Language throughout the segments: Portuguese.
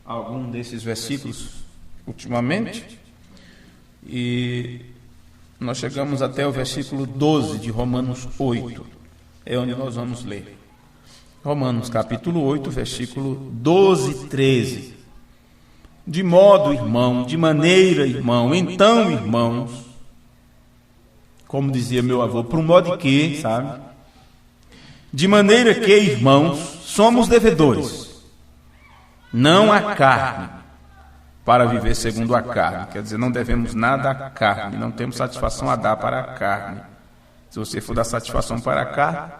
algum desses versículos ultimamente, e nós chegamos até o versículo 12 de Romanos 8, é onde nós vamos ler. Romanos capítulo 8, versículo 12 e 13. De modo, irmão, de maneira, irmão, então, irmãos, como dizia meu avô, por um modo que, sabe? De maneira que, irmãos, somos devedores, não à carne, para viver segundo a carne. Quer dizer, não devemos nada à carne, não temos satisfação a dar para a carne. Se você for dar satisfação para a carne,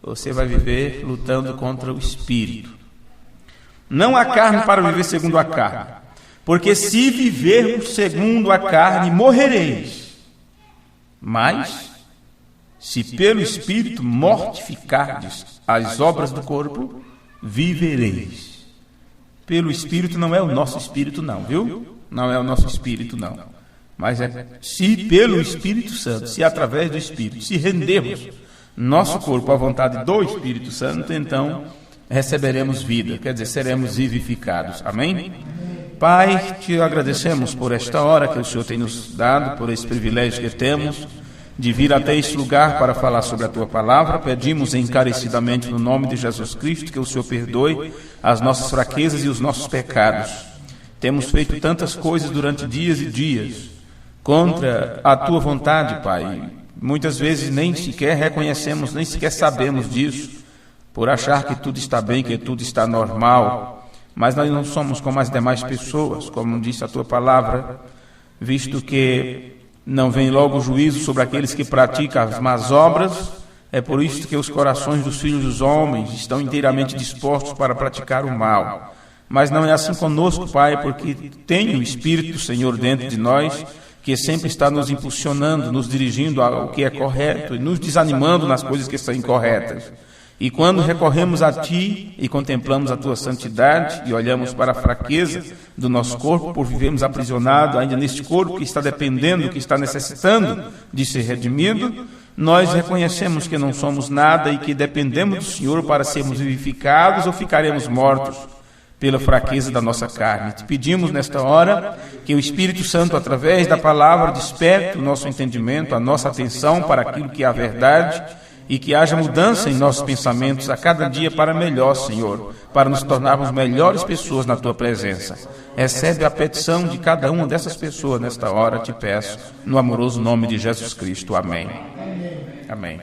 você vai viver lutando contra o espírito. Não a carne para viver segundo a carne, porque se vivermos segundo a carne, morrereis. Mas, se pelo espírito mortificardes as obras do corpo, vivereis. Pelo espírito não é o nosso espírito não, viu? Não é o nosso espírito não. Mas é se pelo Espírito Santo, se através do Espírito, se rendermos nosso corpo à vontade do Espírito Santo, então receberemos vida, quer dizer, seremos vivificados. Amém? Pai, te agradecemos por esta hora que o Senhor tem nos dado, por esse privilégio que temos de vir até este lugar para falar sobre a Tua Palavra. Pedimos encarecidamente no nome de Jesus Cristo que o Senhor perdoe as nossas fraquezas e os nossos pecados. Temos feito tantas coisas durante dias e dias contra a Tua vontade, Pai. Muitas vezes nem sequer reconhecemos, nem sequer sabemos disso, por achar que tudo está bem, que tudo está normal. Mas nós não somos como as demais pessoas, como disse a Tua Palavra, visto que não vem logo o juízo sobre aqueles que praticam as más obras. É por isso que os corações dos filhos dos homens estão inteiramente dispostos para praticar o mal. Mas não é assim conosco, Pai, porque tem o Espírito do Senhor dentro de nós, que sempre está nos impulsionando, nos dirigindo ao que é correto e nos desanimando nas coisas que são incorretas. E quando recorremos a Ti e contemplamos a Tua santidade e olhamos para a fraqueza do nosso corpo, por vivermos aprisionados ainda neste corpo que está dependendo, que está necessitando de ser redimido, nós reconhecemos que não somos nada e que dependemos do Senhor para sermos vivificados ou ficaremos mortos pela fraqueza da nossa carne. Te pedimos nesta hora que o Espírito Santo, através da palavra, desperte o nosso entendimento, a nossa atenção para aquilo que é a verdade, e que haja mudança em nossos pensamentos a cada dia para melhor, Senhor, para nos tornarmos melhores pessoas na Tua presença. Recebe a petição de cada uma dessas pessoas nesta hora, te peço, no amoroso nome de Jesus Cristo. Amém. Amém.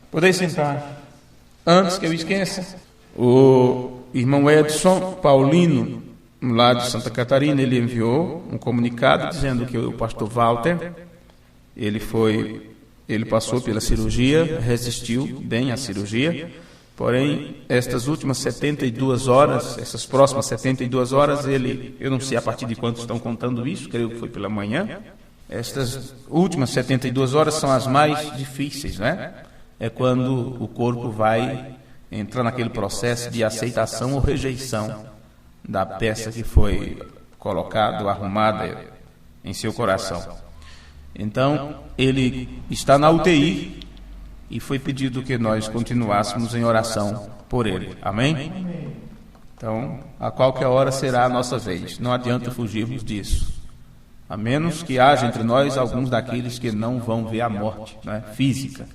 Podeis sentar. Antes que eu esqueça, o irmão Edson Paulino, lá de Santa Catarina, ele enviou um comunicado dizendo que o pastor Walter, ele passou pela cirurgia, resistiu bem à cirurgia, porém, estas últimas 72 horas, essas próximas 72 horas, eu não sei a partir de quanto estão contando isso, creio que foi pela manhã, estas últimas 72 horas são as mais difíceis, né? É quando o corpo vai entrar naquele processo de aceitação ou rejeição da peça que foi colocada, arrumada em seu coração. Então, ele está na UTI e foi pedido que nós continuássemos em oração por ele. Amém? Então, a qualquer hora será a nossa vez. Não adianta fugirmos disso. A menos que haja entre nós alguns daqueles que não vão ver a morte, né, física.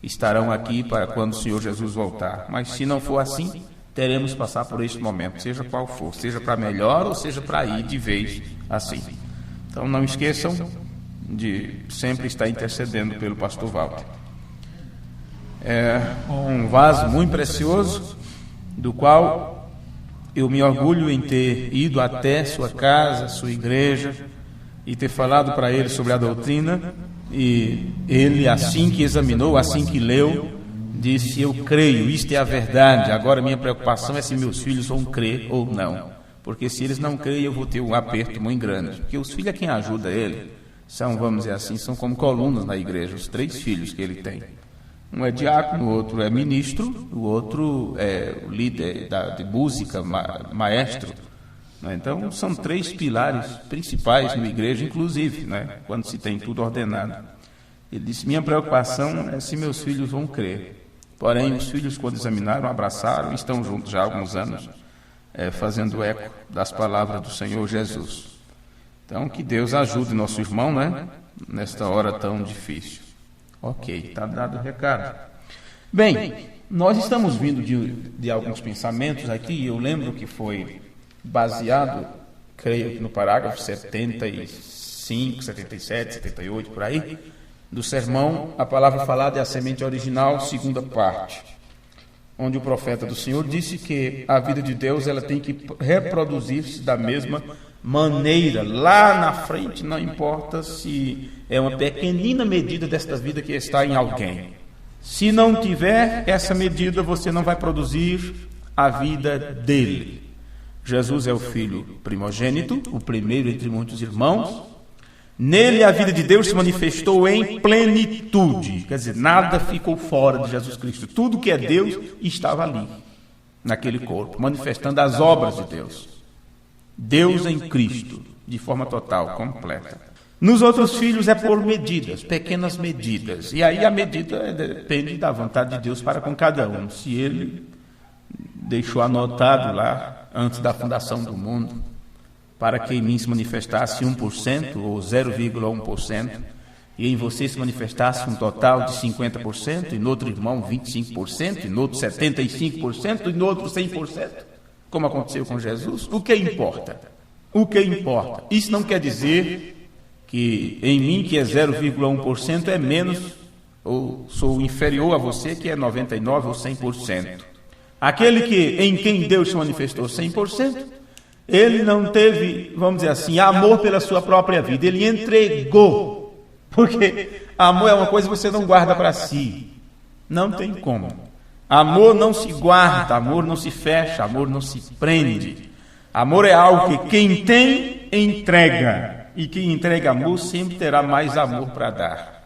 Estarão aqui para quando o Senhor Jesus voltar. Mas se não for assim, teremos que passar por este momento, seja qual for. Seja para melhor ou seja para ir de vez assim. Então, não esqueçam de sempre estar intercedendo pelo pastor Walter. É um vaso muito precioso, do qual eu me orgulho em ter ido até sua casa, sua igreja, e ter falado para ele sobre a doutrina, e ele, assim que examinou, assim que leu, disse: eu creio, isto é a verdade, agora minha preocupação é se meus filhos vão crer ou não, porque se eles não creem eu vou ter um aperto muito grande, porque os filhos é quem ajuda ele. São, vamos dizer assim, são como colunas na igreja, os 3 filhos que ele tem. Um é diácono, o outro é ministro, o outro é o líder de música, maestro. Então, são 3 pilares principais na igreja, inclusive, né, quando se tem tudo ordenado. Ele disse: minha preocupação é se meus filhos vão crer. Porém, os filhos, quando examinaram, abraçaram, estão juntos já há alguns anos. fazendo eco das palavras do Senhor Jesus. Então, que Deus ajude nosso irmão, né? Nesta hora tão difícil. Ok, está dado o recado. Bem, nós estamos vindo de alguns pensamentos aqui, eu lembro que foi baseado, creio que no parágrafo 75, 77, 78, por aí, do sermão, a palavra falada é a semente original, segunda parte, onde o profeta do Senhor disse que a vida de Deus ela tem que reproduzir-se da mesma maneira. Lá na frente, não importa se é uma pequenina medida desta vida que está em alguém. Se não tiver essa medida, você não vai produzir a vida dele. Jesus é o filho primogênito, o primeiro entre muitos irmãos. Nele a vida de Deus se manifestou em plenitude. Quer dizer, nada ficou fora de Jesus Cristo. Tudo que é Deus estava ali, naquele corpo, manifestando as obras de Deus. Deus em Cristo, de forma total, completa. Nos outros filhos é por medidas, pequenas medidas. E aí a medida depende da vontade de Deus para com cada um. Se ele deixou anotado lá, antes da fundação do mundo, para que em mim se manifestasse 1% ou 0,1%, e em você se manifestasse um total de 50%, e no outro irmão 25%, e no outro 75%, e no outro 100%, como aconteceu com Jesus, o que importa? O que importa? Isso não quer dizer que em mim, que é 0,1%, é menos, ou sou inferior a você, que é 99% ou 100%. Aquele que, em quem Deus se manifestou 100%, ele não teve, vamos dizer assim, amor pela sua própria vida. Ele entregou. Porque amor é uma coisa que você não guarda para si. Não tem como. Amor não se guarda, amor não se fecha, amor não se prende. Amor é algo que quem tem, entrega. E quem entrega amor sempre terá mais amor para dar.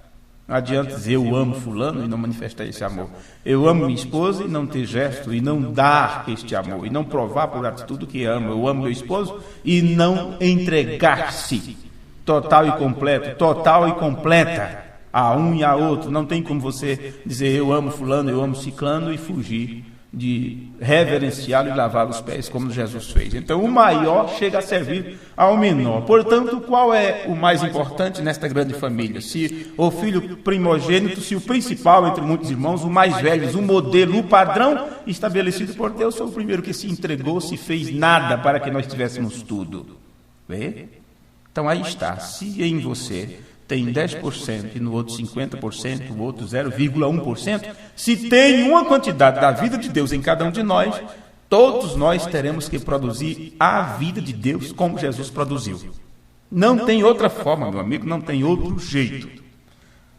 Não adianta dizer eu amo fulano e não manifestar esse amor. Eu amo minha esposa e não ter gesto e não dar este amor. E não provar por atitude que amo. Eu amo meu esposo e não entregar-se. Total e completo. Total e completa. A um e a outro. Não tem como você dizer eu amo fulano, eu amo ciclano e fugir de reverenciá-lo e lavar os pés como Jesus fez. Então o maior chega a servir ao menor. Portanto, qual é o mais importante nesta grande família? Se o filho primogênito, se o principal entre muitos irmãos, o mais velho, o modelo, o padrão estabelecido por Deus, foi o primeiro que se entregou, se fez nada para que nós tivéssemos tudo. Vê? Então aí está. Se em você tem 10% e no outro 50%, o outro 0,1%, se tem uma quantidade da vida de Deus em cada um de nós, todos nós teremos que produzir a vida de Deus como Jesus produziu. Não tem outra forma, meu amigo, não tem outro jeito.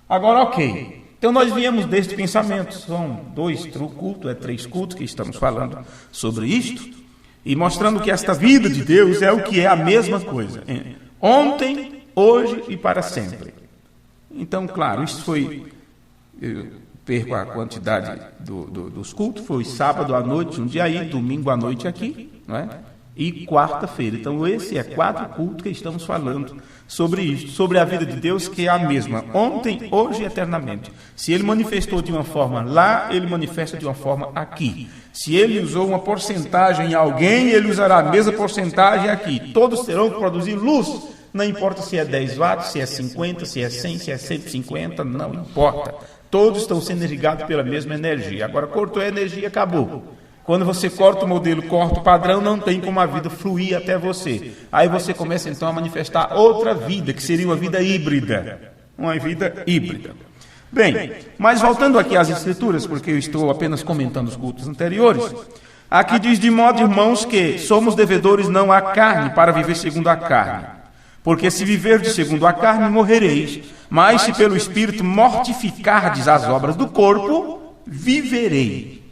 Agora, ok. Então nós viemos deste pensamento, são 2 cultos, 3 cultos que estamos falando sobre isto, e mostrando que esta vida de Deus é o que é a mesma coisa. Ontem, hoje e para sempre. Então, claro, isso foi, eu perco a quantidade dos cultos, foi sábado à noite, um dia aí, domingo à noite aqui, não é? E quarta-feira. Então, esse é 4 cultos que estamos falando sobre isso, sobre a vida de Deus, que é a mesma, ontem, hoje e eternamente. Se ele manifestou de uma forma lá, ele manifesta de uma forma aqui. Se ele usou uma porcentagem em alguém, ele usará a mesma porcentagem aqui. Todos terão que produzir luz. Não importa se é 10 watts, se é 50, se é 100, se é 150, não importa. Todos estão sendo irrigados pela mesma energia. Agora, cortou a energia, acabou. Quando você corta o modelo, corta o padrão, não tem como a vida fluir até você. Aí você começa então a manifestar outra vida, que seria uma vida híbrida. Uma vida híbrida. Bem, mas voltando aqui às Escrituras, porque eu estou apenas comentando os cultos anteriores, aqui diz de modo, irmãos, que somos devedores não à carne, para viver segundo a carne. Porque se viverdes segundo a carne, morrereis. Mas se pelo Espírito mortificardes as obras do corpo, viverei.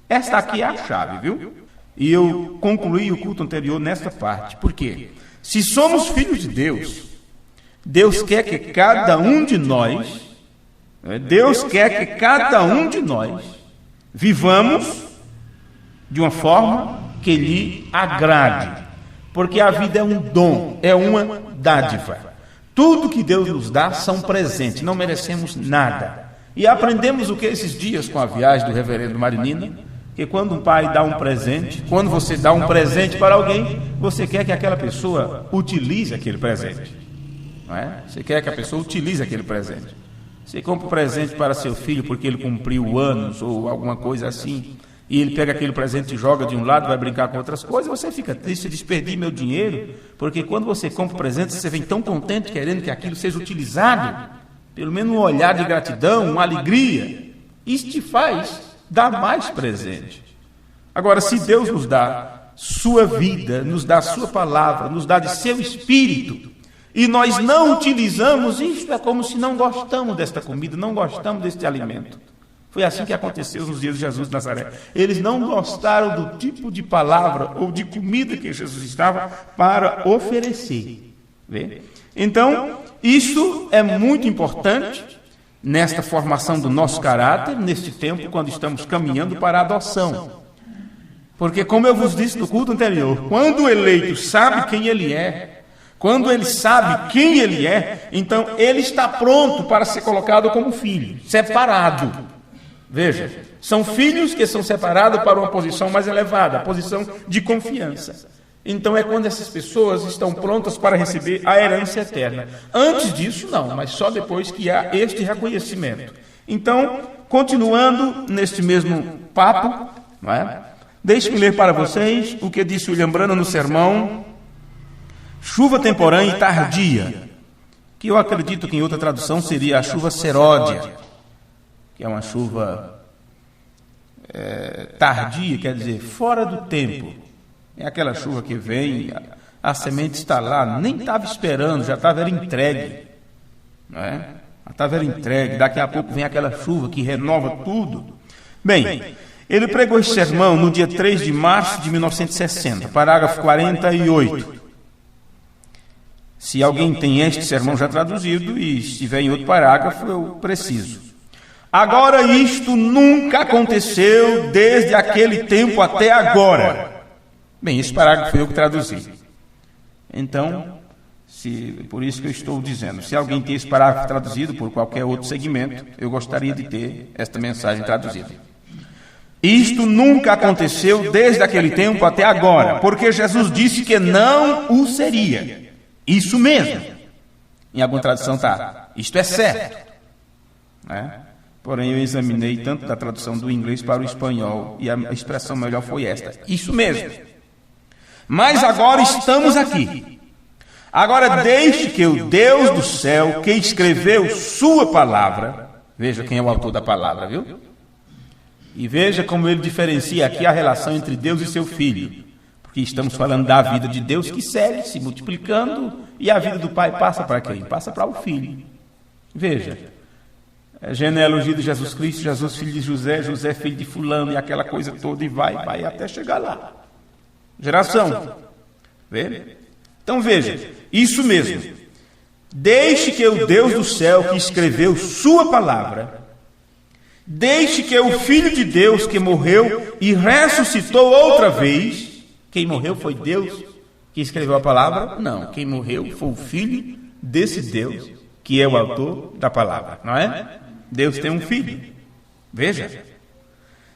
Esta aqui é a chave, viu? E eu concluí o culto anterior nesta parte. Por quê? Se somos filhos de Deus, Deus quer que cada um de nós, vivamos de uma forma que lhe agrade. Porque a vida é um dom, é uma dádiva. Tudo que Deus nos dá são presentes, não merecemos nada. E aprendemos o que esses dias com a viagem do reverendo Marinina, Porque quando um pai dá um presente, quando você dá um presente para alguém, você quer que aquela pessoa utilize aquele presente. Não é? Você quer que a pessoa utilize aquele presente. Você compra um presente para seu filho porque ele cumpriu anos ou alguma coisa assim, e ele pega aquele presente e joga de um lado, vai brincar com outras coisas, você fica triste, desperdiça meu dinheiro, porque quando você compra um presente, você vem tão contente querendo que aquilo seja utilizado, pelo menos um olhar de gratidão, uma alegria. Isso te faz dar mais presente. Agora, se Deus nos dá sua vida, nos dá sua palavra, nos dá de seu espírito, e nós não utilizamos, isto é como se não gostamos desta comida, não gostamos deste alimento. Foi assim que aconteceu nos dias de Jesus de Nazaré. Eles não gostaram do tipo de palavra ou de comida que Jesus estava para oferecer. Vê? Então, isto é muito importante nesta formação do nosso caráter, neste tempo, quando estamos caminhando para a adoção. Porque, como eu vos disse no culto anterior, quando o eleito sabe quem ele é, quando ele sabe quem ele é, então ele está pronto para ser colocado como filho, separado. Veja, são filhos que são separados para uma posição mais elevada, a posição de confiança. Então é quando essas pessoas estão prontas para receber a herança eterna. Antes disso, não, mas só depois que há este reconhecimento. Então, continuando neste mesmo papo, não é? Deixe-me ler para vocês o que disse William Branham no sermão Chuva temporânea e tardia, que eu acredito que em outra tradução seria a chuva seródia, que é uma chuva tardia, quer dizer, fora do tempo. É aquela chuva que vem, a semente está lá, nem estava esperando, já estava entregue. Não é? Já estava entregue, daqui a pouco vem aquela chuva que renova tudo. Bem, ele pregou esse sermão no dia 3 de março de 1960, parágrafo 48. Se alguém tem este sermão já traduzido e estiver em outro parágrafo, eu preciso. Agora isto nunca aconteceu desde aquele tempo até agora. Bem, esse parágrafo foi eu que traduzi. Então, por isso que eu estou dizendo, se alguém tem esse parágrafo traduzido por qualquer outro segmento, eu gostaria de ter esta mensagem traduzida. Isto nunca aconteceu desde aquele tempo até agora, porque Jesus disse que não o seria. Isso mesmo. Em alguma tradução está, isto é certo. Né? Porém, eu examinei tanto da tradução do inglês para o espanhol, e a expressão melhor foi esta, isso mesmo. Mas agora estamos aqui. Agora deixe que o Deus do céu, que escreveu sua palavra, veja quem é o autor da palavra, viu? E veja como ele diferencia aqui a relação entre Deus e seu Filho. Porque estamos falando da vida de Deus que segue se multiplicando, e a vida do Pai passa para quem? Passa para o Filho. Veja, genealogia de Jesus Cristo, Jesus filho de José, José filho de fulano, e aquela coisa toda, e vai até chegar lá. Geração. Vê? Então veja, isso mesmo. Deixe que o Deus do céu que escreveu sua palavra, deixe que o Filho de Deus que morreu e ressuscitou outra vez. Quem morreu foi Deus que escreveu a palavra? Não, quem morreu foi o Filho desse Deus que é o autor da palavra, não é? Deus tem um filho. Veja.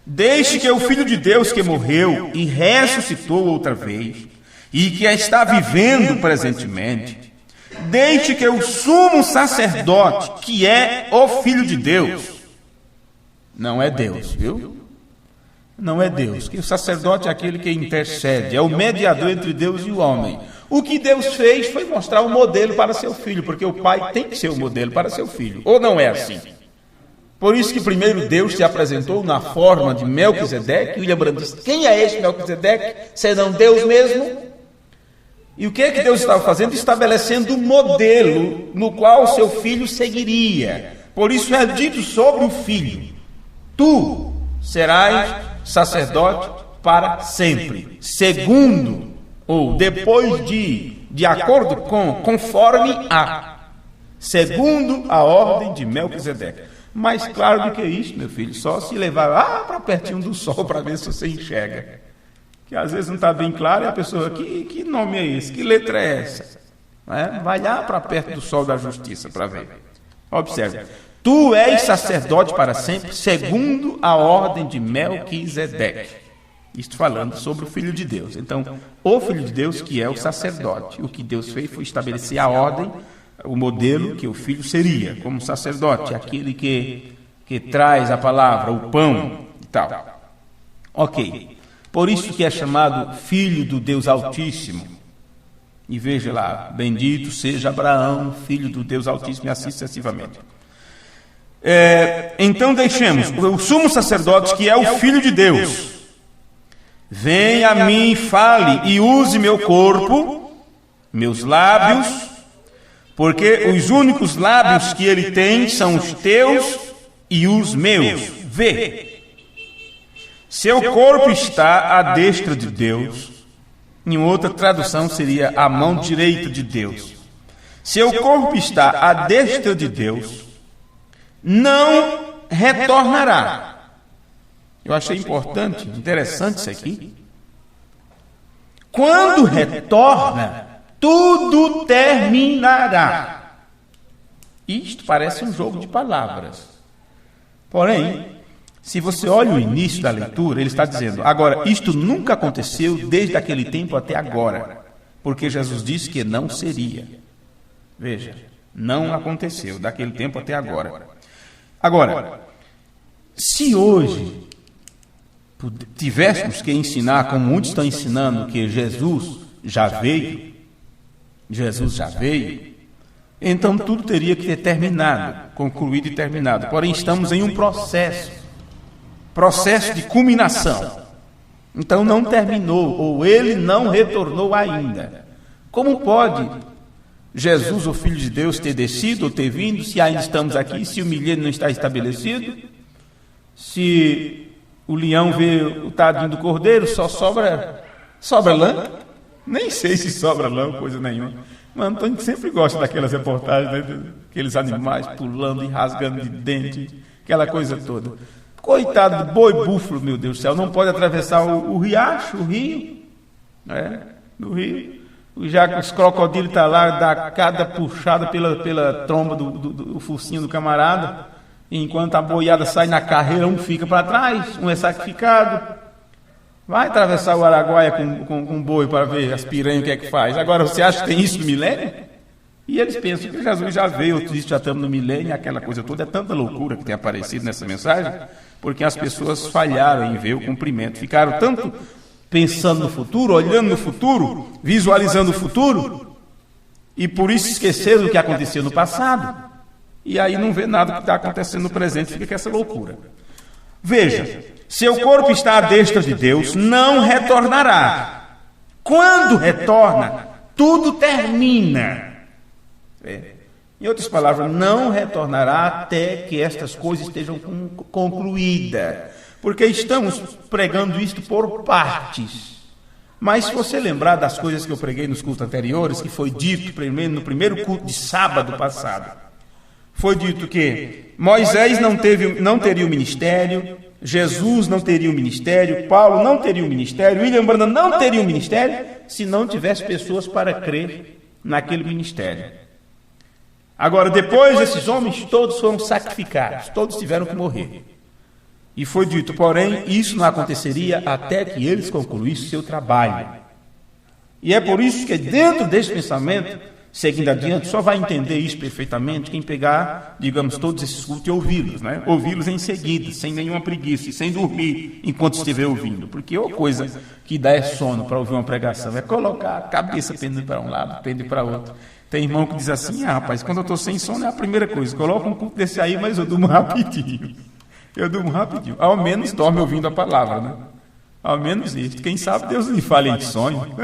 Deixe que o Filho de Deus que morreu e ressuscitou outra vez, e que está vivendo presentemente, deixe que o sumo sacerdote, que é o Filho de Deus, não é Deus, viu? Não é Deus, que o sacerdote é aquele que intercede, é o mediador entre Deus e o homem. O que Deus fez foi mostrar um modelo para seu filho, porque o pai tem que ser o modelo para seu filho, ou não é assim? Por isso que primeiro Deus se apresentou na forma de Melquisedeque, e William Branham disse, quem é este Melquisedeque, senão Deus mesmo? E o que é que Deus estava fazendo? Estabelecendo um modelo no qual seu filho seguiria. Por isso é dito sobre o filho, tu serás sacerdote para sempre, segundo ou depois de acordo com, conforme a, segundo a ordem de Melquisedeque. Mais claro do que isso, meu filho, só se levar lá para pertinho do sol para ver se você enxerga. Que às vezes não está bem claro e a pessoa, que nome é esse? Que letra é essa? Vai lá para perto do sol da justiça para ver. Observe. Tu és sacerdote para sempre, segundo a ordem de Melquisedeque. Isto falando sobre o Filho de Deus. Então, o Filho de Deus que é o sacerdote. O que Deus fez foi estabelecer a ordem, o modelo que o Filho seria, como sacerdote, aquele que traz a palavra, o pão e tal. Ok. Por isso que é chamado Filho do Deus Altíssimo. E veja lá, bendito seja Abraão, filho do Deus Altíssimo, e assim sucessivamente. Então deixemos o sumo sacerdote, que é o Filho de Deus, venha a mim e fale e use meu corpo, meus lábios, porque os únicos lábios que ele tem são os teus e os meus. Vê, seu corpo está à destra de Deus. Em outra tradução seria a mão direita de Deus. Seu corpo está à destra de Deus, não retornará. Eu achei importante, interessante isso aqui. Quando retorna, tudo terminará. Isto parece um jogo de palavras. Porém, se você olha o início da leitura, ele está dizendo, agora, isto nunca aconteceu desde aquele tempo até agora, porque Jesus disse que não seria. Veja, não aconteceu daquele tempo até agora. Agora, se hoje tivéssemos que ensinar, como muitos estão ensinando, que Jesus já veio, então tudo teria que ter terminado, concluído e terminado. Porém, estamos em um processo de culminação. Então não terminou, ou ele não retornou ainda. Como pode Jesus, o Filho de Deus, ter descido ou ter vindo, se ainda estamos aqui, se o milênio não está estabelecido, se o leão vê o tadinho do cordeiro, só sobra lã? Nem sei se sobra lã, coisa nenhuma. Mas Antônio sempre gosta daquelas reportagens, né? Aqueles animais pulando e rasgando de dente, aquela coisa toda. Coitado do boi búfalo, meu Deus do céu, não pode atravessar o riacho, o rio, no rio. Já que os crocodilos estão lá, dá cada puxada pela tromba do focinho do camarada, enquanto a boiada sai na carreira, um fica para trás, um é sacrificado. Vai atravessar o Araguaia com boi para ver as piranhas o que é que faz. Agora, você acha que tem isso no milênio? E eles pensam que Jesus já veio, outros dizem que já estamos no milênio, aquela coisa toda. É tanta loucura que tem aparecido nessa mensagem, porque as pessoas falharam em ver o cumprimento. Ficaram tanto pensando no futuro, olhando no futuro, visualizando o futuro, e por isso esqueceram do que aconteceu no passado. E aí não vê nada que está acontecendo no presente, fica com essa loucura. Veja, seu corpo está à destra de Deus, não retornará. Quando retorna, tudo termina. Em outras palavras, não retornará até que estas coisas estejam concluídas. Porque estamos pregando isto por partes. Mas se você lembrar das coisas que eu preguei nos cultos anteriores, que foi dito no primeiro culto de sábado passado, foi dito que Moisés não teria o ministério, Jesus não teria o ministério, Paulo não teria o ministério, William Branham não teria o ministério, se não tivesse pessoas para crer naquele ministério. Agora, depois, esses homens todos foram sacrificados, todos tiveram que morrer. E foi dito, porém, isso não aconteceria até que eles concluíssem seu trabalho. E é por isso que dentro desse pensamento, seguindo adiante, só vai entender isso perfeitamente quem pegar, digamos, todos esses cultos e ouvi-los, né? Ouvi-los em seguida, sem nenhuma preguiça, sem dormir enquanto estiver ouvindo. Porque a coisa que dá é sono para ouvir uma pregação, é colocar a cabeça pendendo para um lado, pendendo para outro. Tem irmão que diz assim, rapaz, quando eu estou sem sono é a primeira coisa, coloca um culto desse aí, mas eu durmo rapidinho. Ao menos dorme ouvindo a palavra, né? Ao menos isso. Quem sabe Deus lhe fale em sonho.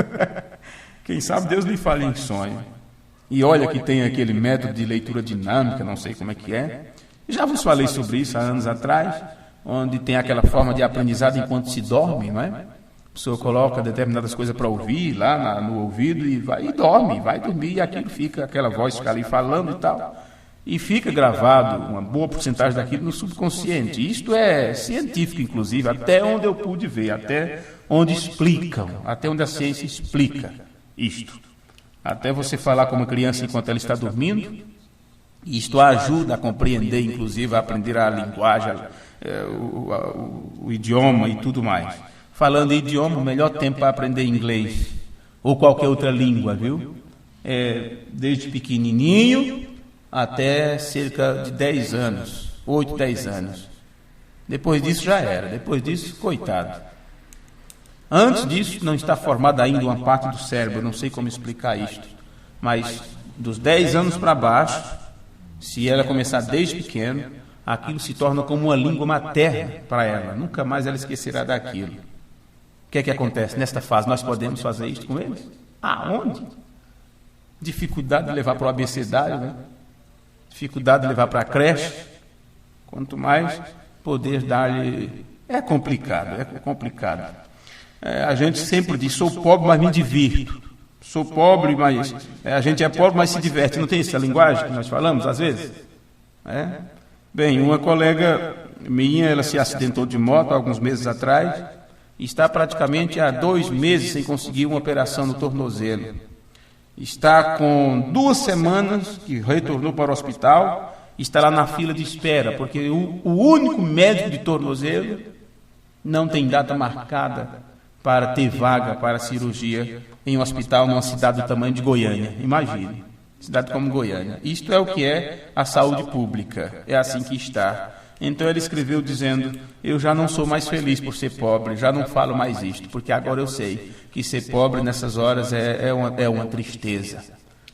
E olha que tem aquele método de leitura dinâmica, não sei como é que é. Já vos falei sobre isso há anos atrás, onde tem aquela forma de aprendizado enquanto se dorme, não é? A pessoa coloca determinadas coisas para ouvir lá no ouvido e vai dormir, e aquilo fica, aquela voz fica ali falando e tal. E fica gravado uma boa porcentagem daquilo no subconsciente. Isto é científico, inclusive, até onde eu pude ver, até onde a ciência explica isto. Até você falar com uma criança enquanto ela está dormindo, Isto ajuda a compreender, inclusive, a aprender a linguagem, o idioma e tudo mais. Falando em idioma, o melhor tempo para aprender inglês ou qualquer outra língua, viu? Desde pequenininho até cerca de 10 anos, 8, 10 anos. Depois disso já era, depois disso, coitado. Antes disso, não está formada ainda uma parte do cérebro, não sei como explicar isto, mas dos 10 anos para baixo, se ela começar desde pequeno, aquilo se torna como uma língua materna para ela, nunca mais ela esquecerá daquilo. O que é que acontece nesta fase? Nós podemos fazer isso com eles? Aonde? Dificuldade de levar para o abecedário, né? Dificuldade de levar para a creche. Quanto mais poder dar-lhe... É complicado. A gente sempre diz, sou pobre, mas me divirto. Sou pobre, mas... a gente é pobre, mas se diverte. Não tem essa linguagem que nós falamos, às vezes? Bem, uma colega minha, ela se acidentou de moto há alguns meses atrás e está praticamente há 2 meses sem conseguir uma operação no tornozelo. Está com 2 semanas que retornou para o hospital e está lá na fila de espera, porque o único médico de tornozelo não tem data marcada para ter vaga para cirurgia em um hospital numa cidade do tamanho de Goiânia. Imagine, cidade como Goiânia. Isto é o que é a saúde pública, é assim que está. Então ele escreveu dizendo, eu já não sou mais feliz por ser pobre, já não falo mais isto, porque agora eu sei que ser pobre nessas horas é uma tristeza.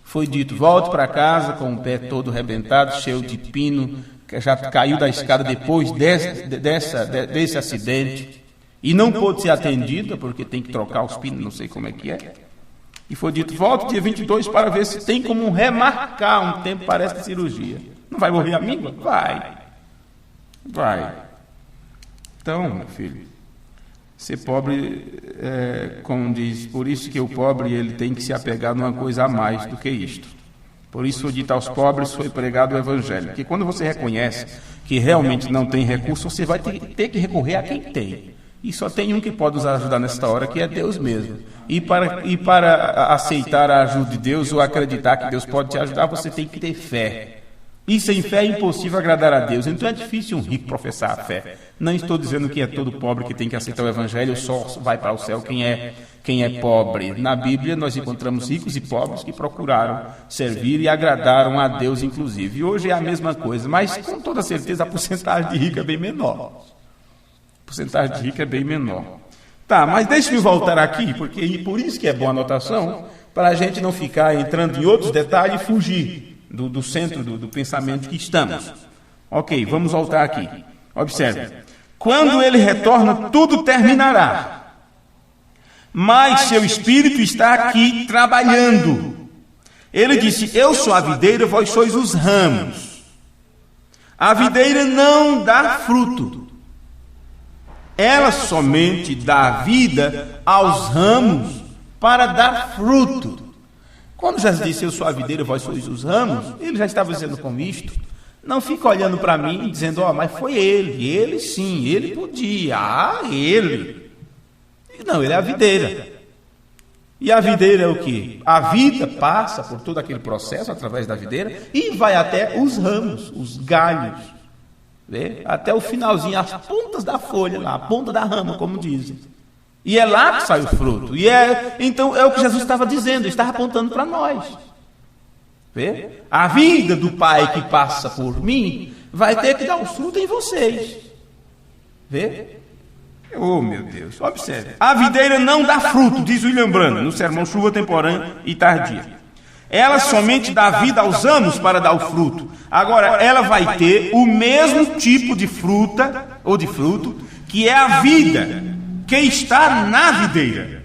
Foi dito, volte para casa com o pé todo arrebentado, cheio de pino, que já caiu da escada depois desse acidente, e não pôde ser atendida, porque tem que trocar os pinos, não sei como é que é. E foi dito, volte dia 22 para ver se tem como remarcar um tempo para esta cirurgia. Não vai morrer a míngua? Vai. Então, meu filho, ser pobre, como diz, por isso que o pobre ele tem que se apegar numa coisa a mais do que isto. Por isso foi dito aos pobres, foi pregado o evangelho. Porque quando você reconhece que realmente não tem recurso, você vai ter que recorrer a quem tem. E só tem um que pode nos ajudar nesta hora, que é Deus mesmo. E para aceitar a ajuda de Deus ou acreditar que Deus pode te ajudar, você tem que ter fé. E sem fé é impossível agradar a Deus. Então é difícil um rico professar a fé. Não estou dizendo que é todo pobre que tem que aceitar o evangelho, só vai para o céu quem é pobre. Na Bíblia nós encontramos ricos e pobres que procuraram servir e agradaram a Deus inclusive. E hoje é a mesma coisa, mas com toda certeza a porcentagem de rico é bem menor. Tá, mas deixe-me voltar aqui, porque por isso que é boa anotação, para a gente não ficar entrando em outros detalhes e fugir do centro do pensamento que estamos. Ok, vamos voltar aqui. Observe. Quando ele retorna, tudo terminará. Mas seu espírito está aqui trabalhando. Ele disse, eu sou a videira, vós sois os ramos. A videira não dá fruto. Ela somente dá vida aos ramos para dar fruto. Quando Jesus disse, eu sou a videira, vós sois os ramos, ele já estava dizendo com isto. Não fica olhando para mim e dizendo, mas foi ele sim, ele podia, ele. Não, ele é a videira. E a videira é o quê? A vida passa por todo aquele processo através da videira e vai até os ramos, os galhos. Vê? Até o finalzinho, as pontas da folha, lá, a ponta da rama, como dizem. E é lá que sai o fruto. Então é o que Jesus estava dizendo, estava apontando para nós. Vê? A vida do Pai que passa por mim vai ter que dar o fruto em vocês. Vê? Oh, meu Deus. Observe. A videira não dá fruto, diz William Branham, no sermão Chuva Temporânea e Tardia. Ela somente dá vida aos ramos para dar o fruto. Agora, ela vai ter o mesmo tipo de fruta, ou de fruto, que é a vida que está na videira.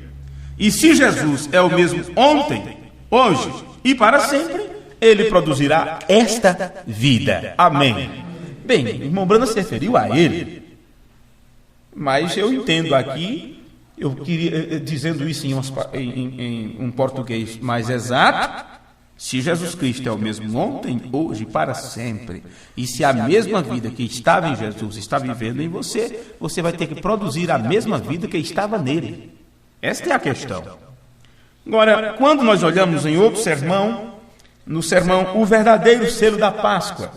E se Jesus é o mesmo ontem, hoje e para sempre, ele produzirá esta vida. Amém. Bem, o irmão Branham se referiu a ele. Mas eu entendo aqui, eu queria, dizendo isso em um português mais exato, se Jesus Cristo é o mesmo ontem, hoje e para sempre, e se a mesma vida que estava em Jesus está vivendo em você, você vai ter que produzir a mesma vida que estava nele. Esta é a questão. Agora, quando nós olhamos em outro sermão, no sermão O Verdadeiro Selo da Páscoa.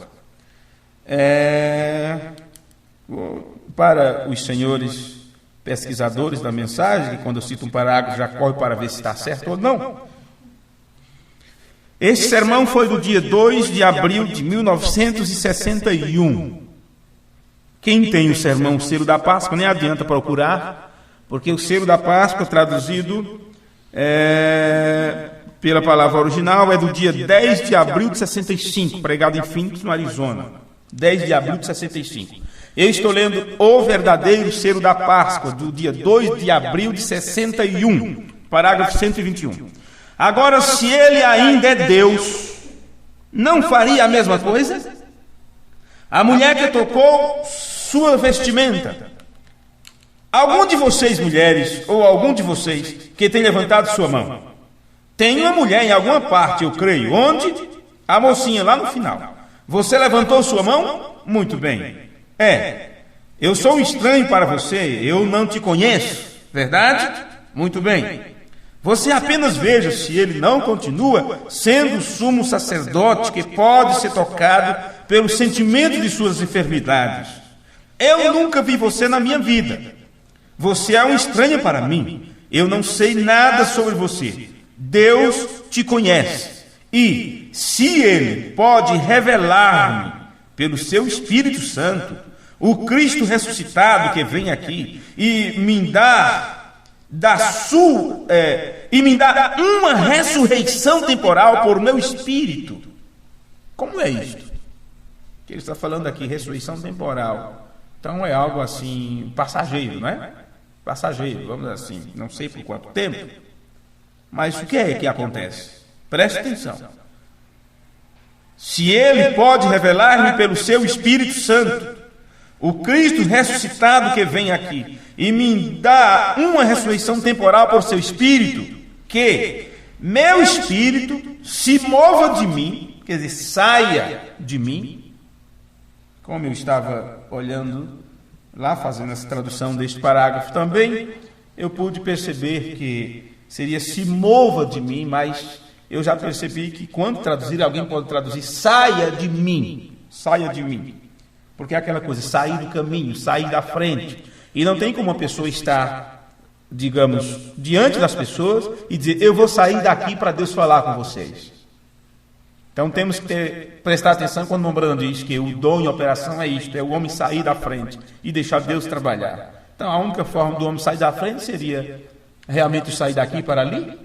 Para os senhores pesquisadores da mensagem, que quando eu cito um parágrafo já corre para ver se está certo ou não. Este sermão foi do dia 2 de abril de 1961. Quem tem o sermão O Selo da Páscoa, nem adianta procurar, porque o Selo da Páscoa, traduzido pela palavra original, é do dia 10 de abril de 65, pregado em Phoenix, no Arizona. 10 de abril de 65. Eu estou lendo O Verdadeiro Selo da Páscoa, do dia 2 de abril de 61, parágrafo 121. Agora, se ele ainda é Deus, não faria a mesma coisa? A mulher que tocou sua vestimenta. Algum de vocês, mulheres, ou algum de vocês que tem levantado sua mão, tem uma mulher em alguma parte, eu creio. Onde? A mocinha lá no final. Você levantou sua mão? Muito bem. Eu sou um estranho para você, eu não te conheço, verdade? Muito bem. Você apenas veja se ele não continua sendo o sumo sacerdote que pode ser tocado pelo sentimento de suas enfermidades. Eu nunca vi você na minha vida. Você é um estranho para mim. Eu não sei nada sobre você. Deus te conhece. E, se ele pode revelar-me pelo seu Espírito Santo, o Cristo ressuscitado que vem aqui e me dá uma ressurreição temporal por meu espírito. Como é isto? Que ele está falando aqui, ressurreição temporal. Então é algo assim, passageiro, não é? Passageiro, vamos dizer assim, não sei por quanto tempo. Mas o que é que acontece? Preste atenção. Se ele pode revelar-me pelo seu Espírito Santo, o Cristo ressuscitado que vem aqui, e me dá uma ressurreição temporal por seu Espírito, que meu Espírito se mova de mim, quer dizer, saia de mim. Como eu estava olhando lá, fazendo essa tradução deste parágrafo também, eu pude perceber que seria se mova de mim, mas eu já percebi que quando traduzir, alguém pode traduzir saia de mim, saia de mim. Porque é aquela coisa, sair do caminho, sair da frente. E não tem como uma pessoa estar, digamos, diante das pessoas e dizer, eu vou sair daqui para Deus falar com vocês. Então temos que prestar atenção quando o Mombrando diz que o dom em operação é isto, é o homem sair da frente e deixar Deus trabalhar. Então a única forma do homem sair da frente seria realmente sair daqui para ali.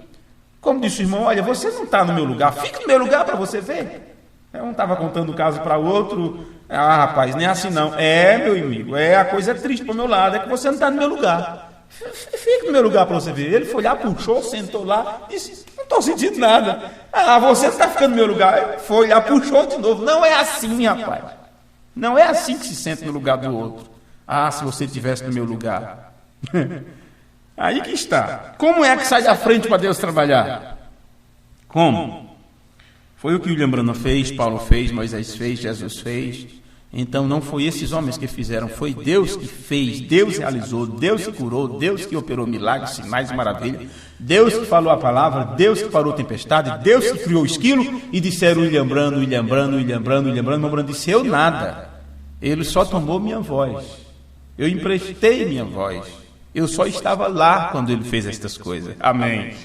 Como disse o irmão, olha, você não está no meu lugar, fica no meu lugar para você ver. Eu não estava contando o caso para o outro, rapaz, nem assim não. Meu amigo, a coisa triste para o meu lado, é que você não está no meu lugar. Fica no meu lugar para você ver. Ele foi lá, puxou, sentou lá, disse, não estou sentindo nada. Você não está ficando no meu lugar. Foi lá, puxou de novo. Não é assim, rapaz. Não é assim que se sente no lugar do outro. Se você estivesse no meu lugar. Aí que está. Como é que sai da frente para Deus trabalhar? Como? Foi o que William Branham fez, Paulo fez, Moisés fez, Jesus fez. Então não foi esses homens que fizeram, foi Deus que fez, Deus realizou, Deus que curou, Deus que operou milagres, sinais e maravilhas, Deus que falou a palavra, Deus que parou a tempestade, Deus que criou o esquilo. E disseram William Branham, Branham disse, eu nada, ele só tomou minha voz, eu emprestei minha voz, eu só estava lá quando ele fez estas coisas. Amém.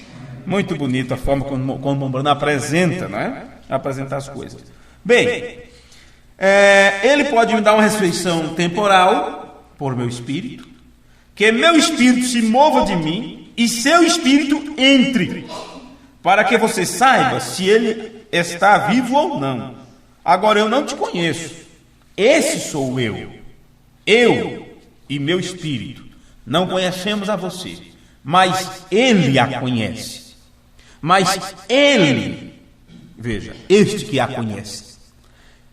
Muito bonita a forma como o Mombrando apresenta, né? Apresentar as coisas. Bem, ele pode me dar uma ressurreição temporal por meu espírito, que meu espírito se mova de mim e seu espírito entre, para que você saiba se ele está vivo ou não. Agora, eu não te conheço. Esse sou eu. Eu e meu espírito não conhecemos a você, mas ele a conhece. Mas ele, veja, este que a conhece,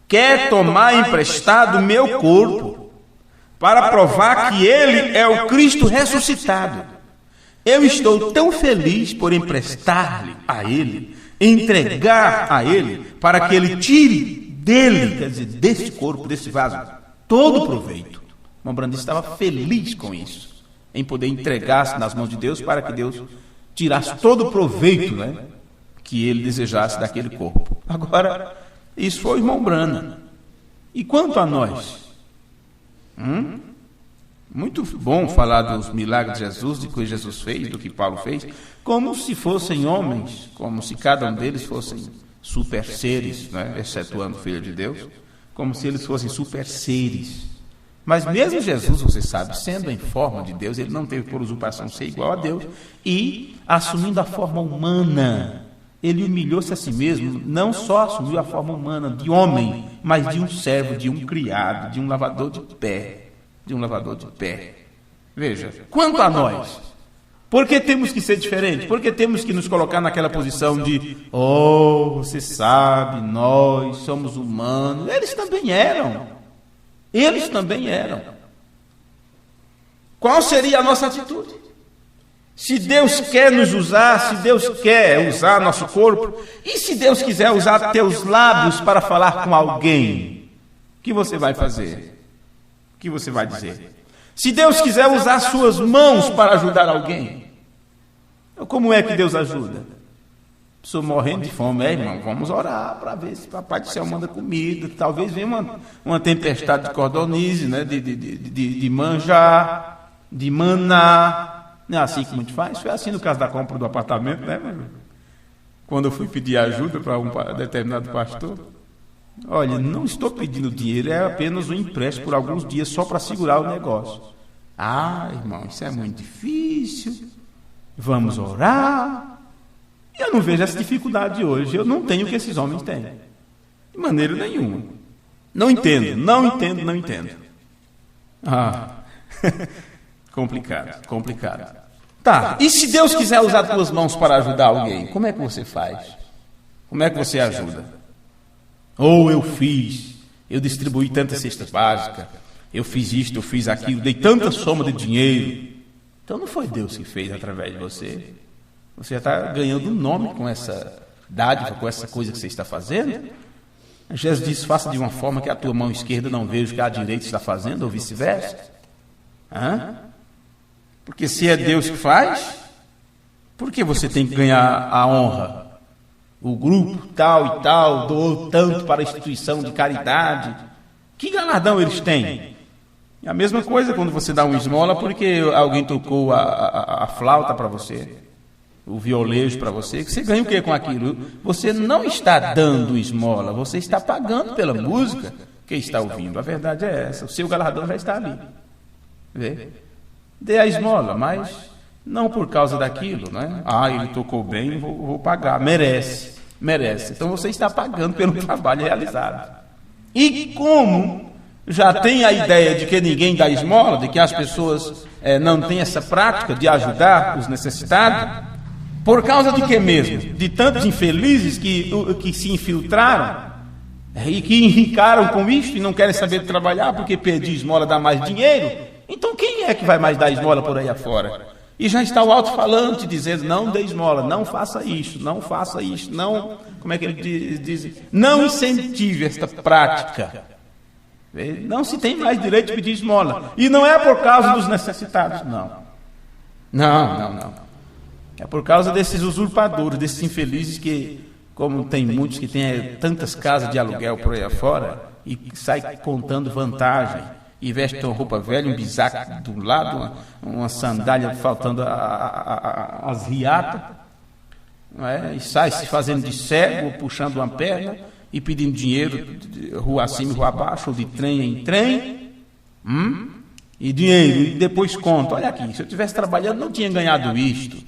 quer tomar emprestado meu corpo para provar que ele é o Cristo ressuscitado. Eu estou tão feliz por emprestar-lhe a ele, entregar a ele, para que ele tire dele, quer dizer, desse corpo, desse vaso, todo o proveito. O Mombrando estava feliz com isso, em poder entregar-se nas mãos de Deus para que Deus tirasse todo o proveito, né, que ele desejasse daquele corpo. Agora, isso foi o irmão Brana. E quanto a nós? Muito bom falar dos milagres de Jesus, de coisas que Jesus fez, do que Paulo fez, como se fossem homens, como se cada um deles fossem super seres, né? Excetuando o Filho de Deus, como se eles fossem super seres. Mas mesmo Jesus, você sabe, sendo em forma de Deus, ele não teve por usurpação ser igual a Deus, e assumindo a forma humana, ele humilhou-se a si mesmo, não só assumiu a forma humana de homem, mas de um servo, de um criado, de um lavador de pé. Veja, quanto a nós, por que temos que ser diferentes? Por que temos que nos colocar naquela posição de, você sabe, nós somos humanos? Eles também eram. Qual seria a nossa atitude? Se Deus quer nos usar, se Deus quer usar nosso corpo, e se Deus quiser usar teus lábios para falar com alguém, o que você vai fazer? O que você vai dizer? Se Deus quiser usar suas mãos para ajudar alguém, como é que Deus ajuda? Estou morrendo de fome, irmão, vamos orar para ver se Papai do Céu manda comida. Talvez venha uma tempestade de cordonize, né? de manjar, de maná. Não é assim que a gente faz? Foi assim no caso da compra do apartamento, né? Quando eu fui pedir ajuda para um determinado pastor. Olha, não estou pedindo dinheiro, é apenas um empréstimo por alguns dias só para segurar o negócio. Irmão, isso é muito difícil. Vamos orar. E eu não vejo essa dificuldade hoje. Eu não tenho o que esses homens têm. De maneira nenhuma. Não entendo. Complicado. Tá, e se Deus quiser usar tuas mãos para ajudar alguém, como é que você faz? Como é que você ajuda? Eu distribuí tantas cestas básicas, eu fiz isto, eu fiz aquilo, dei tanta soma de dinheiro. Então não foi Deus que fez através de você. Você já está ganhando um nome com essa dádiva, com essa coisa que você está fazendo. Jesus disse, faça de uma forma que a tua mão esquerda não veja o que a direita está fazendo, ou vice-versa. Porque se é Deus que faz, por que você tem que ganhar a honra? O grupo tal e tal doou tanto para a instituição de caridade. Que galardão eles têm? É a mesma coisa quando você dá uma esmola porque alguém tocou a flauta para você, o violejo para você. Você ganha o que com aquilo? Você não está dando esmola, você está pagando pela música que está ouvindo. A verdade é essa, o seu galardão já está ali. Vê? Dê a esmola, mas não por causa daquilo, né? Ele tocou bem, vou pagar. Merece. Então você está pagando pelo trabalho realizado. E como já tem a ideia de que ninguém dá esmola, de que as pessoas não têm essa prática de ajudar os necessitados, por causa de que mesmo? De tantos infelizes que se infiltraram e que enricaram com isso e não querem saber trabalhar porque pedir esmola dá mais dinheiro. Então quem é que vai mais dar esmola por aí afora? E já está o alto-falante dizendo, não dê esmola, não faça isso, não, como é que ele diz? Não incentive esta prática. Não se tem mais direito de pedir esmola. E não é por causa dos necessitados, não. É por causa desses usurpadores, desses infelizes que, como tem muitos que têm tantas casas de aluguel por aí afora, e sai contando vantagem, e veste uma roupa velha, um bisaco do lado, uma sandália faltando as riatas, e sai se fazendo de cego, puxando uma perna e pedindo dinheiro de rua acima e rua abaixo, ou de trem em trem, e dinheiro, e depois conta. Olha aqui, se eu estivesse trabalhando não tinha ganhado isto.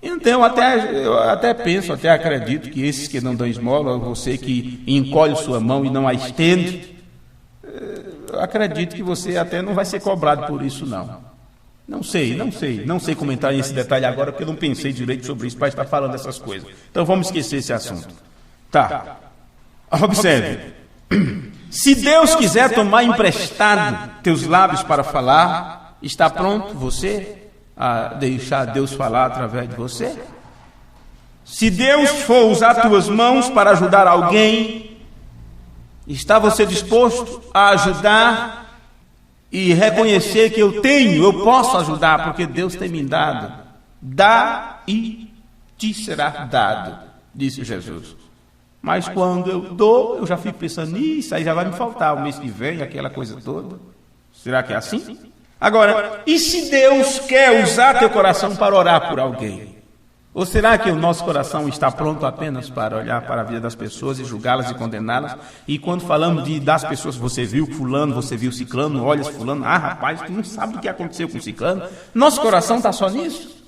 Então eu até penso, até acredito que esses que não dão esmola, você que encolhe sua mão e não a estende, acredito que você até não vai ser cobrado por isso, não. Não sei comentar esse detalhe agora, porque eu não pensei direito sobre isso para estar falando dessas coisas. Então vamos esquecer esse assunto. Tá. Observe. Se Deus quiser tomar emprestado teus lábios para falar, está pronto você a deixar Deus falar através de você? Se Deus for usar tuas mãos para ajudar alguém, está você disposto a ajudar e reconhecer que eu posso ajudar, porque Deus tem me dado? Dá e te será dado. disse Jesus. Mas quando eu dou, eu já fico pensando nisso, aí já vai me faltar o mês que vem, aquela coisa toda. Será que é assim? Agora, e se Deus quer usar teu coração para orar por alguém? Ou será que o nosso coração está pronto apenas para olhar para a vida das pessoas e julgá-las e condená-las? E quando falamos das pessoas, você viu fulano, você viu ciclano, olha fulano, rapaz, tu não sabe o que aconteceu com ciclano. Nosso coração está só nisso?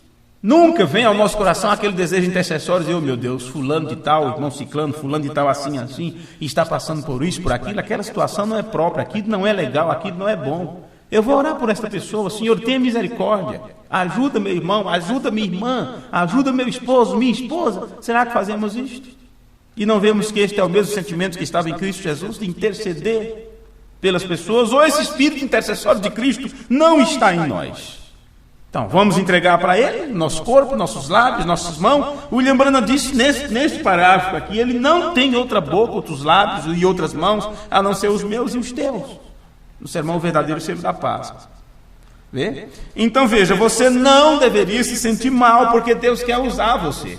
Nunca vem ao nosso coração aquele desejo intercessório de, meu Deus, fulano de tal, irmão ciclano, fulano de tal assim, e está passando por isso, por aquilo, aquela situação não é própria, aquilo não é legal, aquilo não é bom. Eu vou orar por esta pessoa, Senhor, tenha misericórdia, ajuda meu irmão, ajuda minha irmã, ajuda meu esposo, minha esposa. Será que fazemos isto? E não vemos que este é o mesmo sentimento que estava em Cristo Jesus, de interceder pelas pessoas, ou esse espírito intercessório de Cristo não está em nós? Então, vamos entregar para Ele nosso corpo, nossos lábios, nossas mãos. William Branham disse neste parágrafo aqui, Ele não tem outra boca, outros lábios e outras mãos, a não ser os meus e os teus. No sermão O Verdadeiro Selo da Paz. Vê? Então veja, você não deveria se sentir mal porque Deus quer usar você.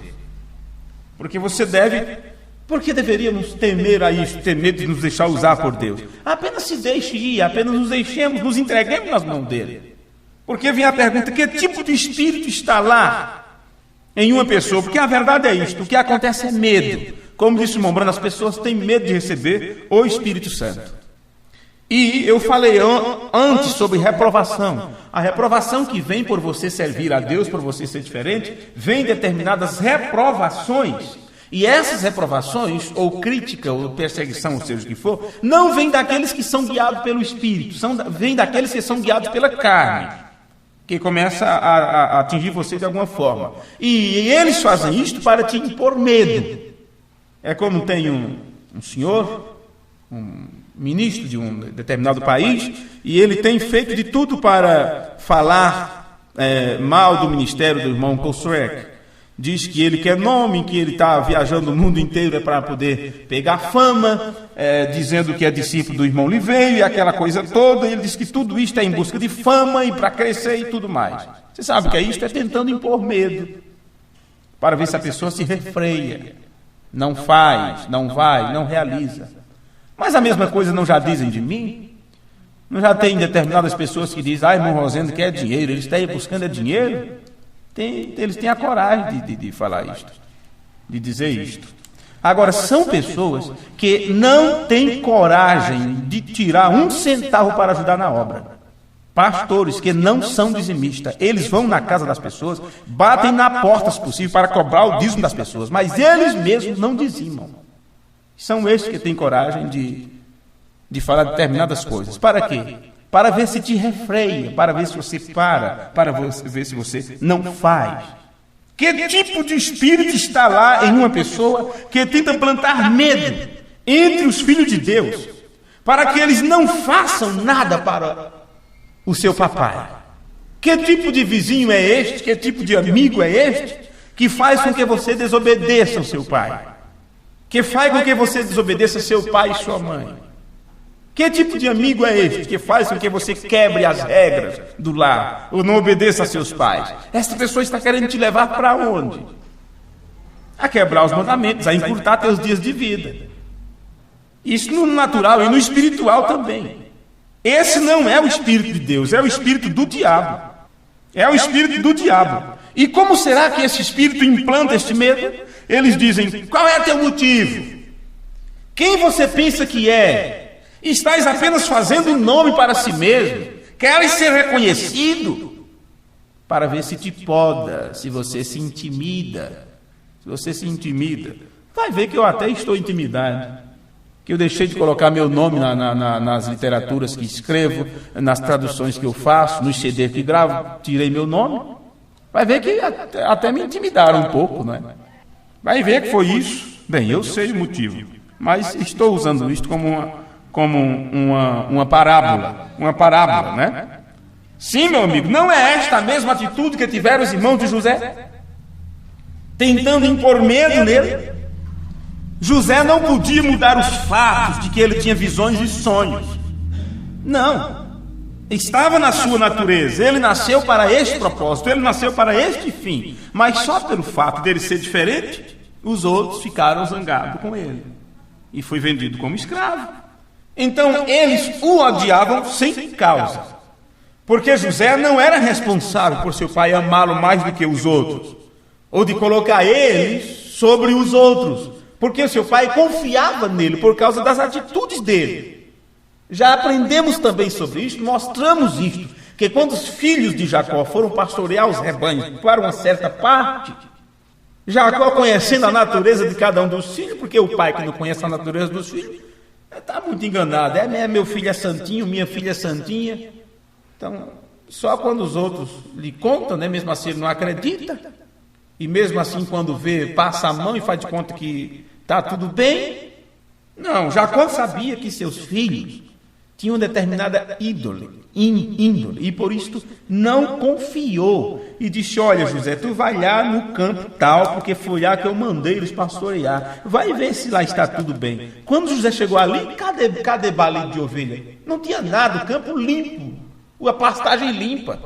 Porque você deve... Por que deveríamos temer a isso, ter medo de nos deixar usar por Deus? Apenas se deixe ir, apenas nos deixemos, nos entreguemos nas mãos dEle. Porque vem a pergunta, que tipo de espírito está lá em uma pessoa? Porque a verdade é isto, o que acontece é medo. Como disse o Mombrano, as pessoas têm medo de receber o Espírito Santo. E eu falei antes sobre reprovação. A reprovação que vem por você servir a Deus, por você ser diferente, vem determinadas reprovações. E essas reprovações, ou crítica, ou perseguição, ou seja o que for, não vem daqueles que são guiados pelo Espírito, vem daqueles que são guiados pela carne, que começa a atingir você de alguma forma. E eles fazem isto para te impor medo. É como tem um senhor, um ministro de um determinado país, e ele tem feito de tudo para falar mal do ministério do irmão Kossuek. Diz que ele quer nome, que ele está viajando o mundo inteiro para poder pegar fama, dizendo que é discípulo do irmão Liveio e aquela coisa toda. E ele diz que tudo isto é em busca de fama e para crescer e tudo mais. Você sabe que é isto? É tentando impor medo, para ver se a pessoa se refreia, não faz, não vai, não realiza. Mas a mesma coisa não já dizem de mim? Não já tem determinadas pessoas que dizem, irmão Rosendo quer dinheiro, ele está aí buscando dinheiro? Eles têm a coragem de falar isto, de dizer isto. Agora, são pessoas que não têm coragem de tirar um centavo para ajudar na obra. Pastores que não são dizimistas, eles vão na casa das pessoas, batem na porta, se possível, para cobrar o dízimo das pessoas, mas eles mesmos não dizimam. São esses que têm coragem de falar determinadas coisas. Para quê? Para ver se te refreia, para ver se você para ver se você não faz. Que tipo de espírito está lá em uma pessoa que tenta plantar medo entre os filhos de Deus, para que eles não façam nada para o seu papai? Que tipo de vizinho é este, que tipo de amigo é este, que faz com que você desobedeça ao seu pai? Que faz com que você desobedeça seu pai e sua mãe? Que tipo de amigo é este que faz com que você quebre as regras do lar ou não obedeça a seus pais? Esta pessoa está querendo te levar para onde? A quebrar os mandamentos, a encurtar teus dias de vida. Isso no natural e no espiritual também. Esse não é o Espírito de Deus, é o Espírito do diabo. É o Espírito do diabo. E como será que esse Espírito implanta este medo? Eles dizem, qual é teu motivo? Quem você pensa que é? Estás apenas fazendo um nome para si mesmo. Queres ser reconhecido? Para ver se te poda, se você se intimida. Se você se intimida. Vai ver que eu até estou intimidado. Que eu deixei de colocar meu nome nas literaturas que escrevo, nas traduções que eu faço, nos CD que gravo, tirei meu nome. Vai ver que até me intimidaram um pouco, não é? Vai ver que foi isso. Bem, eu sei o motivo, mas estou usando isto como uma parábola, né? Sim, meu amigo, não é esta a mesma atitude que tiveram os irmãos de José? Tentando impor medo nele. José não podia mudar os fatos de que ele tinha visões e sonhos. Não. Estava na sua natureza. Ele nasceu para este propósito, ele nasceu para este fim. Mas só pelo fato dele ser diferente, os outros ficaram zangados com ele e foi vendido como escravo. Então eles o odiavam sem causa, porque José não era responsável por seu pai amá-lo mais do que os outros, ou de colocar eles sobre os outros, porque seu pai confiava nele por causa das atitudes dele. Já aprendemos também sobre isso, mostramos isto, que quando os filhos de Jacó foram pastorear os rebanhos para uma certa parte, Jacó, conhecendo a natureza de cada um dos filhos, porque o pai que não conhece a natureza dos filhos, está muito enganado. Meu filho é santinho, minha filha é santinha. Então, só quando os outros lhe contam, né, mesmo assim ele não acredita. E mesmo assim, quando vê, passa a mão e faz de conta que está tudo bem. Não, Jacó sabia que seus filhos tinham determinada índole, e por isso não confiou. E disse, olha José, tu vai lá no campo tal, porque foi lá que eu mandei eles pastorear. Vai ver se lá está tudo bem. Quando José chegou ali, cadê balido de ovelha? Não tinha nada, o campo limpo, a pastagem limpa.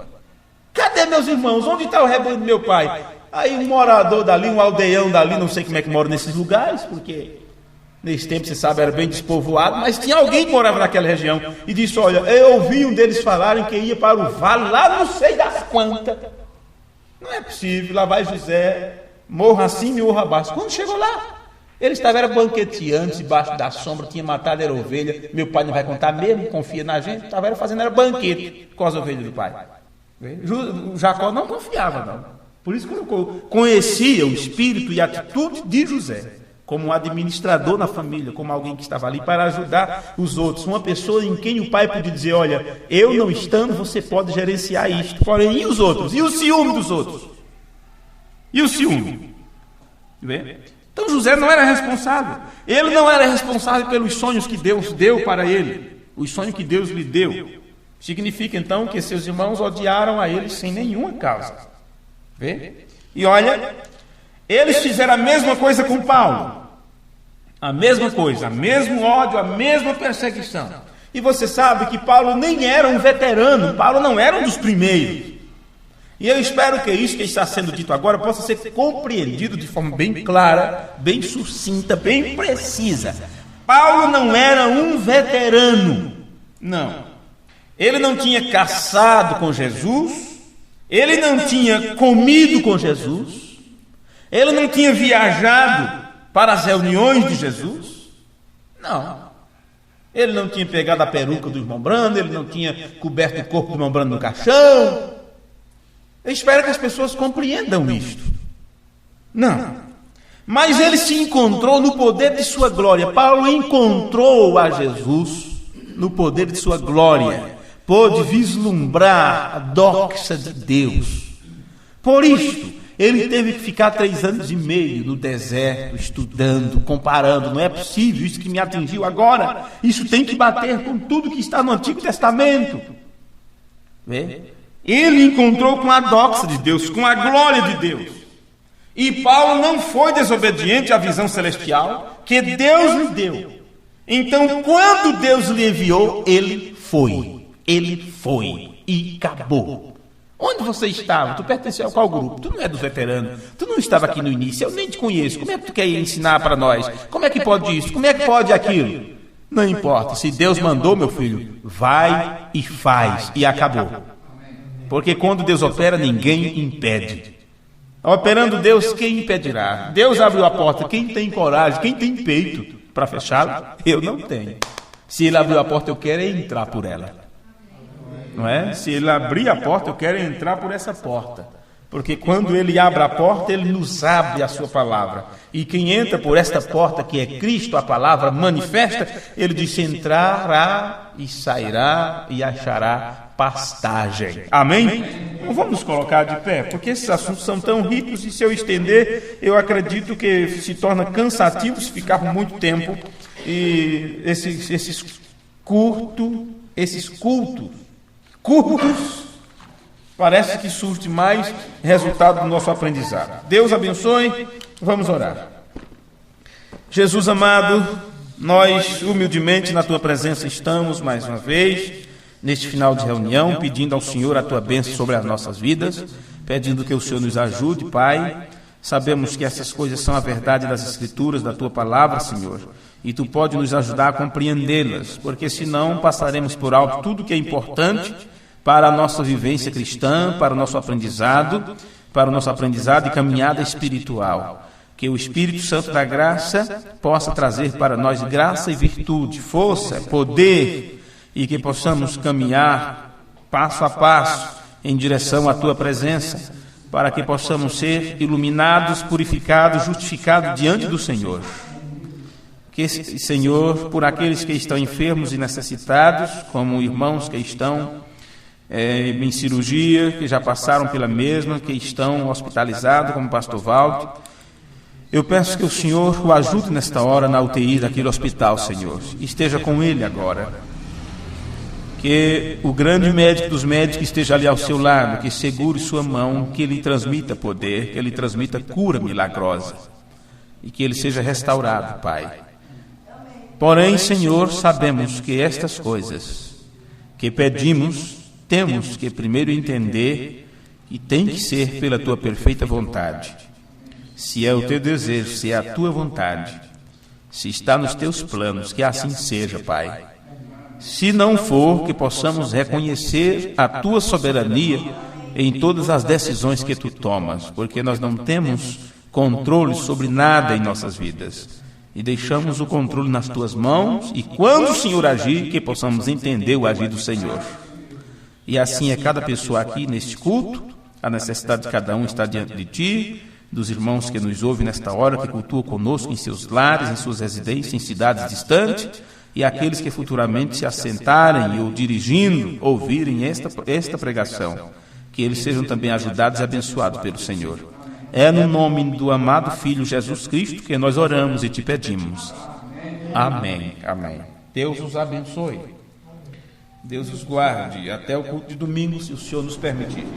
Cadê meus irmãos? Onde está o rebanho do meu pai? Aí um morador dali, um aldeão dali, não sei como é que mora nesses lugares, porque nesse tempo, você sabe, era bem despovoado, mas tinha alguém que morava naquela região e disse, olha, eu ouvi um deles falarem que ia para o vale, lá não sei das quantas. Não é possível, lá vai José, morra acima e morra abaixo. Quando chegou lá, ele estava banqueteando, debaixo da sombra, tinha matado, era ovelha. Meu pai não vai contar mesmo, confia na gente, estava fazendo banquete com as ovelhas do pai. Jacó não confiava, não. Por isso que conhecia o espírito e a atitude de José, como um administrador na família, como alguém que estava ali para ajudar os outros, uma pessoa em quem o pai podia dizer, olha, eu não estando, você pode gerenciar isto, porém, e os outros? E o ciúme dos outros? E o ciúme? Então José não era responsável, ele não era responsável pelos sonhos que Deus deu para ele, os sonhos que Deus lhe deu, significa então que seus irmãos odiaram a ele sem nenhuma causa. E olha, eles fizeram a mesma coisa com Paulo. A mesma coisa, o mesmo ódio, a mesma perseguição. E você sabe que Paulo nem era um veterano, Paulo não era um dos primeiros. E eu espero que isso que está sendo dito agora possa ser compreendido de forma bem clara, bem sucinta, bem precisa. Paulo não era um veterano, não. Ele não tinha caçado com Jesus, ele não tinha comido com Jesus, ele não tinha viajado para as reuniões de Jesus? Não. Ele não tinha pegado a peruca do irmão Brando, ele não tinha coberto o corpo do irmão Brando no caixão. Eu espero que as pessoas compreendam isto. Não. Mas ele se encontrou no poder de sua glória. Paulo encontrou a Jesus no poder de sua glória. Pôde vislumbrar a doxa de Deus. Por isto, ele teve que ficar 3 anos e meio no deserto, estudando, comparando. Não é possível, isso que me atingiu agora, isso tem que bater com tudo que está no Antigo Testamento. Ele encontrou com a doxa de Deus, com a glória de Deus. E Paulo não foi desobediente à visão celestial que Deus lhe deu. Então, quando Deus lhe enviou, ele foi. Ele foi e acabou. Onde você estava? Tu pertencia a qual grupo? Tu não é dos veteranos. Tu não estava aqui no início. Eu nem te conheço. Como é que tu quer ensinar para nós? Como é que pode isso? Como é que pode aquilo? Não importa. Se Deus mandou, meu filho, vai e faz. E acabou. Porque quando Deus opera, ninguém impede. Operando Deus, quem impedirá? Deus abriu a porta. Quem tem coragem? Quem tem peito para fechá-la? Eu não tenho. Se Ele abriu a porta, eu quero entrar por ela. Não é? Se Ele abrir a porta, eu quero entrar por essa porta. Porque quando Ele abre a porta, Ele nos abre a sua palavra. E quem entra por esta porta, que é Cristo, a palavra manifesta, Ele diz, entrará e sairá e achará pastagem. Amém? Então vamos nos colocar de pé, porque esses assuntos são tão ricos e se eu estender, eu acredito que se torna cansativo se ficar por muito tempo. E esses cultos, parece que surte mais resultado do nosso aprendizado. Deus abençoe, vamos orar. Jesus amado, nós humildemente na Tua presença estamos mais uma vez, neste final de reunião, pedindo ao Senhor a Tua bênção sobre as nossas vidas, pedindo que o Senhor nos ajude, Pai, Sabemos que essas coisas são a verdade das Escrituras, da Tua Palavra, Senhor, e Tu pode nos ajudar a compreendê-las, porque senão passaremos por alto tudo que é importante para a nossa vivência cristã, para o nosso aprendizado e caminhada espiritual. Que o Espírito Santo da graça possa trazer para nós graça e virtude, força, poder, e que possamos caminhar passo a passo em direção à Tua presença, para que possamos ser iluminados, purificados, justificados diante do Senhor. Que, Senhor, por aqueles que estão enfermos e necessitados, como irmãos que estão em cirurgia, que já passaram pela mesma, que estão hospitalizados, como o pastor Valdo, eu peço que o Senhor o ajude nesta hora na UTI daquele hospital, Senhor. Esteja com ele agora. Que o grande médico dos médicos esteja ali ao seu lado, que segure sua mão, que ele transmita poder, que ele transmita cura milagrosa e que ele seja restaurado, Pai. Porém, Senhor, sabemos que estas coisas que pedimos, temos que primeiro entender que tem que ser pela Tua perfeita vontade. Se é o Teu desejo, se é a Tua vontade, se está nos Teus planos, que assim seja, Pai. Se não for, que possamos reconhecer a Tua soberania em todas as decisões que Tu tomas, porque nós não temos controle sobre nada em nossas vidas. E deixamos o controle nas Tuas mãos, e quando o Senhor agir, que possamos entender o agir do Senhor. E assim é cada pessoa aqui neste culto, a necessidade de cada um está diante de Ti, dos irmãos que nos ouvem nesta hora, que cultuam conosco em seus lares, em suas residências, em cidades distantes, e aqueles que futuramente se assentarem ou dirigindo, ouvirem esta pregação, que eles sejam também ajudados e abençoados pelo Senhor. É no nome do amado Filho Jesus Cristo que nós oramos e Te pedimos. Amém. Amém. Deus os abençoe. Deus os guarde. Até o culto de domingo, se o Senhor nos permitir.